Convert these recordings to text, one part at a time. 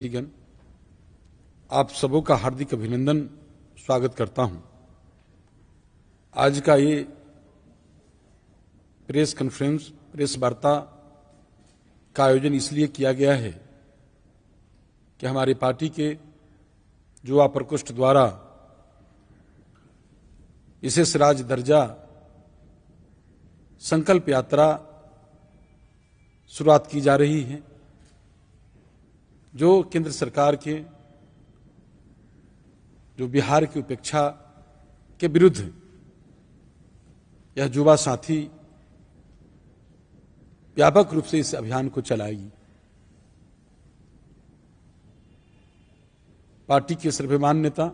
गण, आप सबों का हार्दिक अभिनंदन स्वागत करता हूं। आज का ये प्रेस कॉन्फ्रेंस, प्रेस वार्ता का आयोजन इसलिए किया गया है कि हमारी पार्टी के युवा प्रकोष्ठ द्वारा विशेष राज्य दर्जा संकल्प यात्रा शुरुआत की जा रही है, जो केंद्र सरकार के जो बिहार की उपेक्षा के विरुद्ध यह युवा साथी व्यापक रूप से इस अभियान को चलाएगी। पार्टी के सर्वमान्य नेता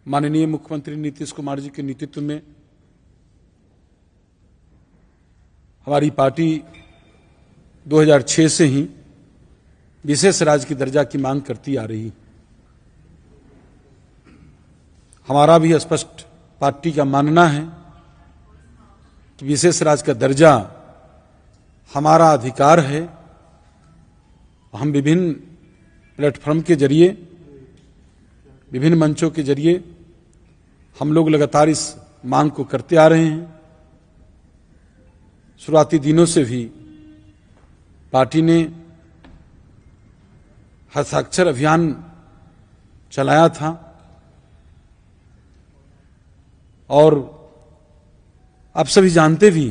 माननीय मुख्यमंत्री नीतीश कुमार जी के नेतृत्व में हमारी पार्टी 2006 से ही विशेष राज्य की दर्जा की मांग करती आ रही। हमारा भी स्पष्ट पार्टी का मानना है कि विशेष राज्य का दर्जा हमारा अधिकार है। हम विभिन्न प्लेटफॉर्म के जरिए, विभिन्न मंचों के जरिए हम लोग लगातार इस मांग को करते आ रहे हैं। शुरुआती दिनों से भी पार्टी ने हस्ताक्षर अभियान चलाया था और आप सभी जानते भी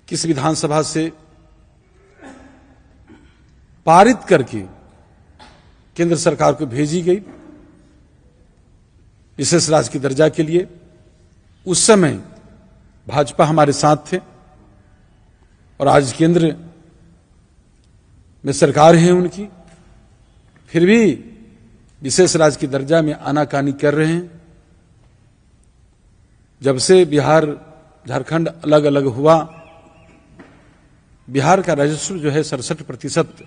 किस विधानसभा से पारित करके केंद्र सरकार को भेजी गई विशेष राज्य की दर्जा के लिए। उस समय भाजपा हमारे साथ थे और आज केंद्र में सरकार है उनकी, फिर भी विशेष राज्य की दर्जा में आनाकानी कर रहे हैं। जब से बिहार झारखंड अलग अलग हुआ, बिहार का राजस्व जो है 67%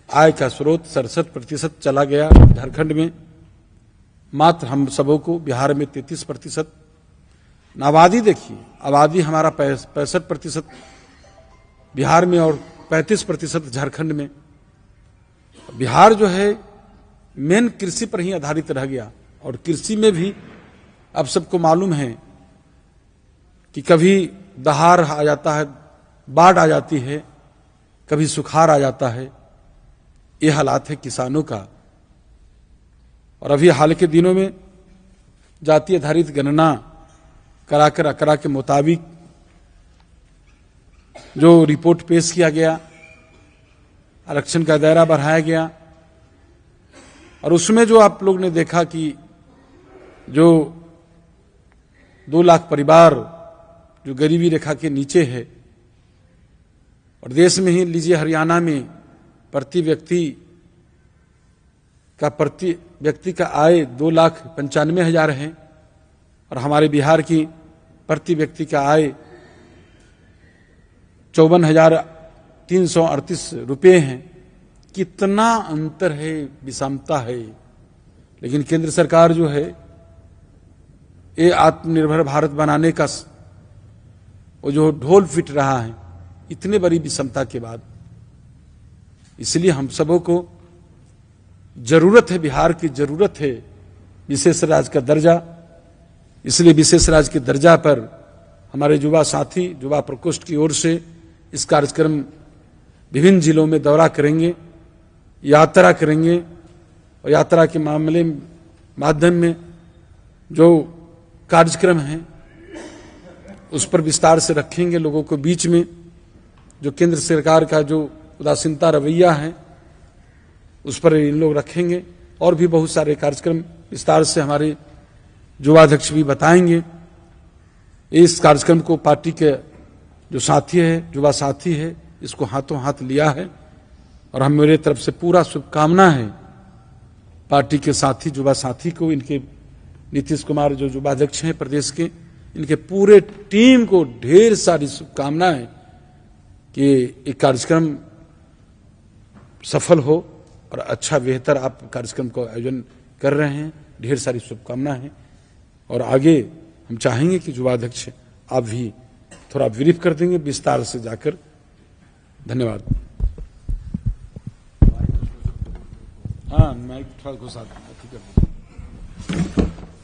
आय का स्रोत 67% चला गया झारखंड में, मात्र हम सबों को बिहार में 33%। आबादी देखिए, आबादी हमारा 65% बिहार में और 35% झारखंड में। बिहार जो है मेन कृषि पर ही आधारित रह गया और कृषि में भी अब सबको मालूम है कि कभी दहाड़ आ जाता है, बाढ़ आ जाती है, कभी सुखाड़ आ जाता है। ये हालात है किसानों का। और अभी हाल के दिनों में जाति आधारित गणना कराकर आंकड़ा के मुताबिक जो रिपोर्ट पेश किया गया, आरक्षण का दायरा बढ़ाया गया और उसमें जो आप लोग ने देखा कि जो 2 लाख परिवार जो गरीबी रेखा के नीचे है, और देश में ही लीजिए हरियाणा में प्रति व्यक्ति का आय 2,95,000 है और हमारे बिहार की प्रति व्यक्ति का आय 54,338 रुपये हैं। कितना अंतर है, विषमता है। लेकिन केंद्र सरकार जो है ये आत्मनिर्भर भारत बनाने का वो जो ढोल पिट रहा है इतने बड़ी विषमता के बाद, इसलिए हम सबों को जरूरत है, बिहार की जरूरत है विशेष राज्य का दर्जा। इसलिए विशेष राज्य के दर्जा पर हमारे युवा साथी, युवा प्रकोष्ठ की ओर से इस कार्यक्रम विभिन्न जिलों में दौरा करेंगे, यात्रा करेंगे और यात्रा के माध्यम में जो कार्यक्रम है उस पर विस्तार से रखेंगे लोगों को बीच में। जो केंद्र सरकार का जो उदासीनता रवैया है उस पर इन लोग रखेंगे और भी बहुत सारे कार्यक्रम विस्तार से हमारे युवाध्यक्ष भी बताएंगे। इस कार्यक्रम को पार्टी के जो साथी है, युवा साथी है, इसको हाथों हाथ लिया है और हम मेरे तरफ से पूरा शुभकामना है पार्टी के साथी, युवा साथी को, इनके नीतीश कुमार जो युवाध्यक्ष हैं प्रदेश के, इनके पूरे टीम को ढेर सारी शुभकामनाएं है कि एक कार्यक्रम सफल हो और अच्छा बेहतर आप कार्यक्रम को आयोजन कर रहे हैं। ढेर सारी शुभकामनाएं हैं और आगे हम चाहेंगे कि युवाध्यक्ष आप भी थोड़ा ब्रीफ कर देंगे विस्तार से जाकर। धन्यवाद। हाँ मैं थोड़ा घुसा दूंगा, ठीक है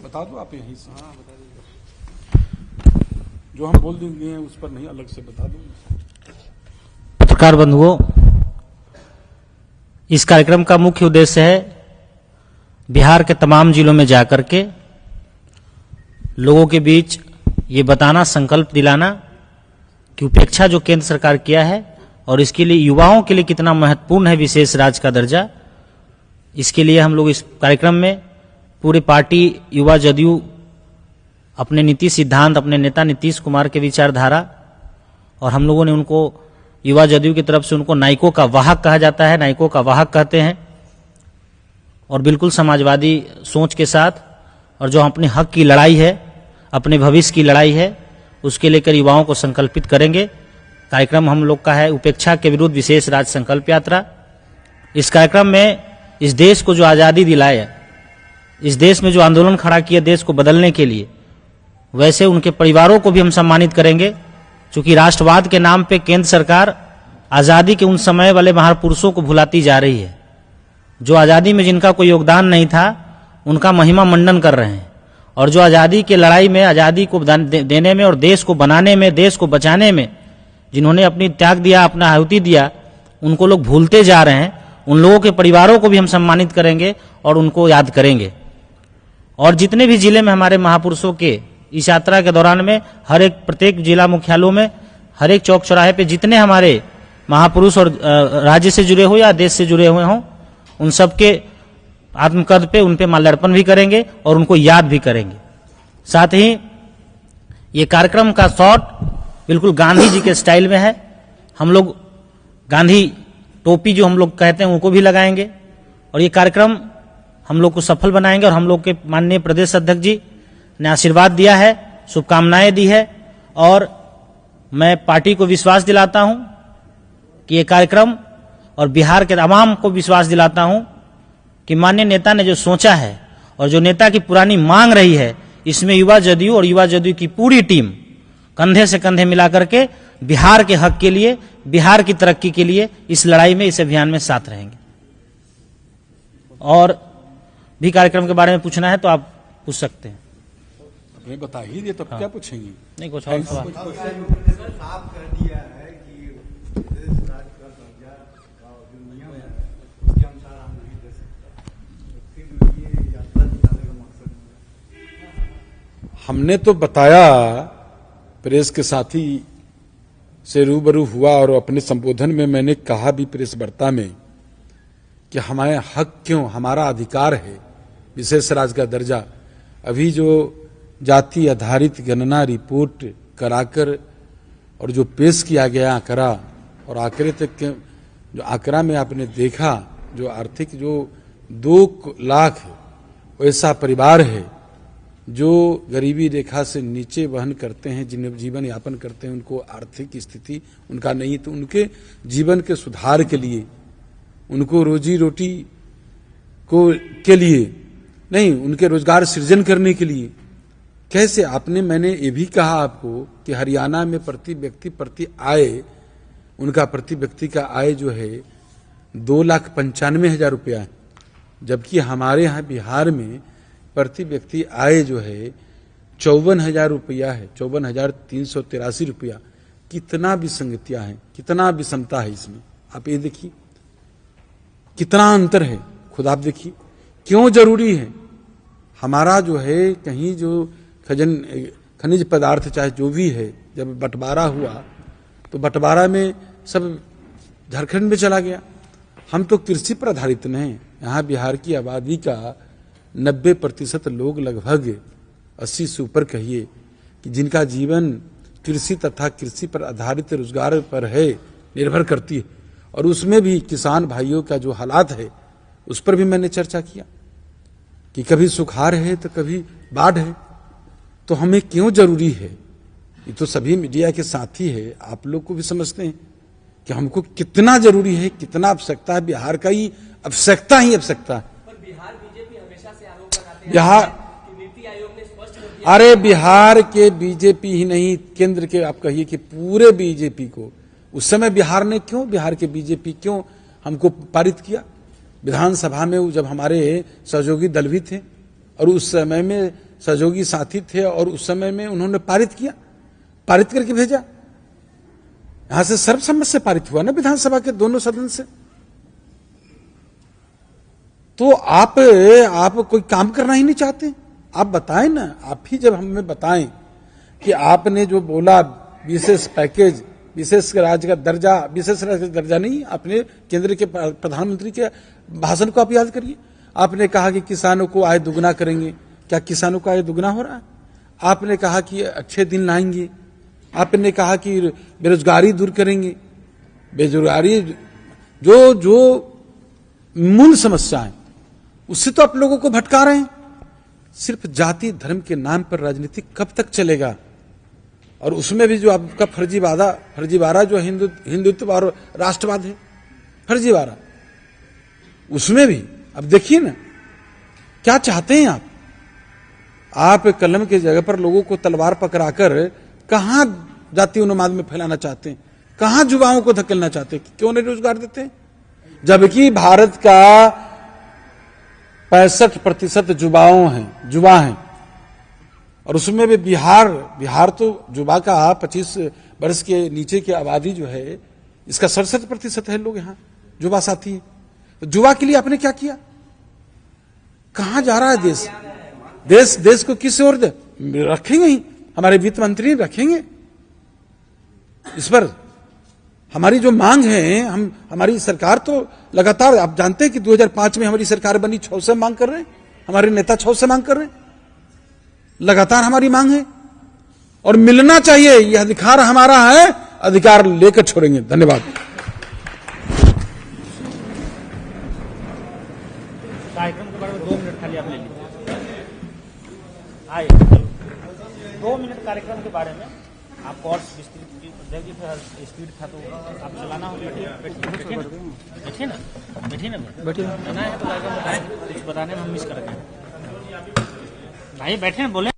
बता दो आप यहीं से। हाँ बता दीजिए, जो हम बोल देंगे उस पर नहीं, अलग से बता दो। पत्रकार बंधुओं, इस कार्यक्रम का मुख्य उद्देश्य है बिहार के तमाम जिलों में जाकर के लोगों के बीच ये बताना, संकल्प दिलाना कि उपेक्षा जो केंद्र सरकार किया है और इसके लिए युवाओं के लिए कितना महत्वपूर्ण है विशेष राज्य का दर्जा। इसके लिए हम लोग इस कार्यक्रम में पूरी पार्टी युवा जदयू अपने नीति सिद्धांत, अपने नेता नीतीश कुमार के विचारधारा, और हम लोगों ने उनको युवा जदयू की तरफ से उनको नायकों का वाहक कहा जाता है, नायकों का वाहक कहते हैं, और बिल्कुल समाजवादी सोच के साथ, और जो अपने हक की लड़ाई है, अपने भविष्य की लड़ाई है, उसके लेकर युवाओं को संकल्पित करेंगे। कार्यक्रम हम लोग का है उपेक्षा के विरुद्ध विशेष राज्य संकल्प यात्रा। इस कार्यक्रम में इस देश को जो आज़ादी दिलाया, इस देश में जो आंदोलन खड़ा किया देश को बदलने के लिए, वैसे उनके परिवारों को भी हम सम्मानित करेंगे, क्योंकि राष्ट्रवाद के नाम पे केंद्र सरकार आज़ादी के उन समय वाले महापुरुषों को भुलाती जा रही है, जो आज़ादी में जिनका कोई योगदान नहीं था उनका महिमा मंडन कर रहे हैं, और जो आज़ादी की लड़ाई में, आज़ादी को देने में और देश को बनाने में, देश को बचाने में जिन्होंने अपनी त्याग दिया, अपना आहुति दिया, उनको लोग भूलते जा रहे हैं। उन लोगों के परिवारों को भी हम सम्मानित करेंगे और उनको याद करेंगे। और जितने भी जिले में हमारे महापुरुषों के इस यात्रा के दौरान में हर एक प्रत्येक जिला मुख्यालयों में, हर एक चौक चौराहे पे जितने हमारे महापुरुष और राज्य से जुड़े हो या देश से जुड़े हुए हों, उन सबके आत्मकद पे उन पे माल्यार्पण भी करेंगे और उनको याद भी करेंगे। साथ ही ये कार्यक्रम का शॉट बिल्कुल गांधी जी के स्टाइल में है। हम लोग गांधी टोपी जो हम लोग कहते हैं उनको भी लगाएंगे, और ये कार्यक्रम हम लोग को सफल बनाएंगे। और हम लोग के माननीय प्रदेश अध्यक्ष जी ने आशीर्वाद दिया है, शुभकामनाएं दी है, और मैं पार्टी को विश्वास दिलाता हूं कि ये कार्यक्रम, और बिहार के तमाम को विश्वास दिलाता हूं कि माननीय नेता ने जो सोचा है और जो नेता की पुरानी मांग रही है, इसमें युवा जदयू और युवा जदयू की पूरी टीम कंधे से कंधे मिलाकर के बिहार के हक के लिए, बिहार की तरक्की के लिए इस लड़ाई में, इस अभियान में साथ रहेंगे। और भी कार्यक्रम के बारे में पूछना है तो आप पूछ सकते हैं। नहीं बता ही दिए तो क्या पूछेंगे? नहीं, कुछ और सवाल? साफ कर दिया है कि देश राज का दर्जा का जो नियम है उसके अनुसार हम नहीं दे सकते, फिर ये यात्रा निकालने का मकसद हमने तो बताया, प्रेस के साथी से रूबरू हुआ और अपने संबोधन में मैंने कहा भी प्रेस वार्ता में कि हमारे हक क्यों, हमारा अधिकार है विशेष राज्य का दर्जा। अभी जो जाति आधारित गणना रिपोर्ट कराकर और जो पेश किया गया आंकड़ा, और आंकड़े तक के जो आंकड़ा में आपने देखा, जो आर्थिक जो 2 लाख ऐसा परिवार है जो गरीबी रेखा से नीचे वहन करते हैं, जिन्हें जीवन यापन करते हैं, उनको आर्थिक स्थिति उनका नहीं, तो उनके जीवन के सुधार के लिए, उनको रोजी रोटी के लिए नहीं, उनके रोजगार सृजन करने के लिए कैसे। मैंने ये भी कहा आपको कि हरियाणा में प्रति व्यक्ति प्रति आय, उनका प्रति व्यक्ति का आय जो है 2,95,000 रुपया है, जबकि हमारे यहाँ बिहार में प्रति व्यक्ति आय जो है 54,000 रुपया है, 54,383 रुपया। कितना विसंगतियां हैं, कितना विषमता है इसमें, आप ये देखिए कितना अंतर है, खुद आप देखिए। क्यों जरूरी है हमारा जो है, कहीं जो खनिज पदार्थ चाहे जो भी है, जब बंटवारा हुआ तो बंटवारा में सब झारखंड में चला गया। हम तो कृषि पर आधारित नहीं। यहाँ बिहार की आबादी का 90% लोग, लगभग 80 से ऊपर कहिए, कि जिनका जीवन कृषि तथा कृषि पर आधारित रोजगार पर है, निर्भर करती है। और उसमें भी किसान भाइयों का जो हालात है उस पर भी मैंने चर्चा किया कि कभी सुखाड़ है तो कभी बाढ़ है, तो हमें क्यों जरूरी है। ये तो सभी मीडिया के साथी है, आप लोग को भी समझते हैं कि हमको कितना जरूरी है, कितना आवश्यकता है। बिहार का ही आवश्यकता है। बिहार बीजेपी हमेशा से आरोप लगाते हैं बिहार, कि नीति आयोग ने स्पष्ट कर दिया। अरे बिहार के बीजेपी ही नहीं, केंद्र के आप कहिए कि पूरे बीजेपी को, उस समय बिहार ने क्यों, बिहार के बीजेपी क्यों हमको पारित किया? विधानसभा में जब हमारे सहयोगी दल भी थे और उस समय में सहयोगी साथी थे और उस समय में उन्होंने पारित किया, पारित करके भेजा। यहां से सर्वसम्मत से पारित हुआ ना विधानसभा के दोनों सदन से। तो आप कोई काम करना ही नहीं चाहते? आप बताएं ना, आप ही जब हमें बताएं कि आपने जो बोला विशेष पैकेज, विशेष राज्य का दर्जा, विशेष राज्य का दर्जा नहीं, आपने केंद्र के प्रधानमंत्री के भाषण को आप याद करिए। आपने कहा कि किसानों को आय दुगना करेंगे। क्या किसानों का आय दुगना हो रहा है? आपने कहा कि अच्छे दिन लाएंगे। आपने कहा कि बेरोजगारी दूर करेंगे। बेरोजगारी जो मूल समस्या है उससे तो आप लोगों को भटका रहे हैं। सिर्फ जाति धर्म के नाम पर राजनीति कब तक चलेगा? और उसमें भी जो आपका फर्जीवाड़ा जो हिंदुत्व और राष्ट्रवाद है, फर्जीवाड़ा, उसमें भी अब देखिए ना क्या चाहते हैं आप कलम की जगह पर लोगों को तलवार पकड़ाकर कहां जाति उन्माद में फैलाना चाहते हैं, कहां युवाओं को धकेलना चाहते हैं, क्यों नहीं रोजगार देते हैं? जबकि भारत का 65% युवा हैं और उसमें भी बिहार तो युवा का 25 वर्ष के नीचे की आबादी जो है इसका 67% है लोग यहाँ युवा साथी। तो युवा के लिए आपने क्या किया? कहां जा रहा है देश को किस ओर रखेंगे? ही हमारे वित्त मंत्री रखेंगे इस पर। हमारी जो मांग है, हमारी सरकार तो लगातार, आप जानते हैं कि 2005 में हमारी सरकार बनी, 6 से मांग कर रहे हैं, हमारे नेता 6 से मांग कर रहे हैं, लगातार हमारी मांग है और मिलना चाहिए। यह अधिकार हमारा है, अधिकार लेकर छोड़ेंगे। धन्यवाद। कार्यक्रम के बारे में 2 मिनट खाली आप ले लीजिए। आइए 2 मिनट कार्यक्रम के बारे में आपको और विस्तृत स्पीड था तो आप चलाना हो। बैठिए ना बताना है तो कुछ बताने में हम मिस कर रहे हैं। भाई बैठे ना, बोले।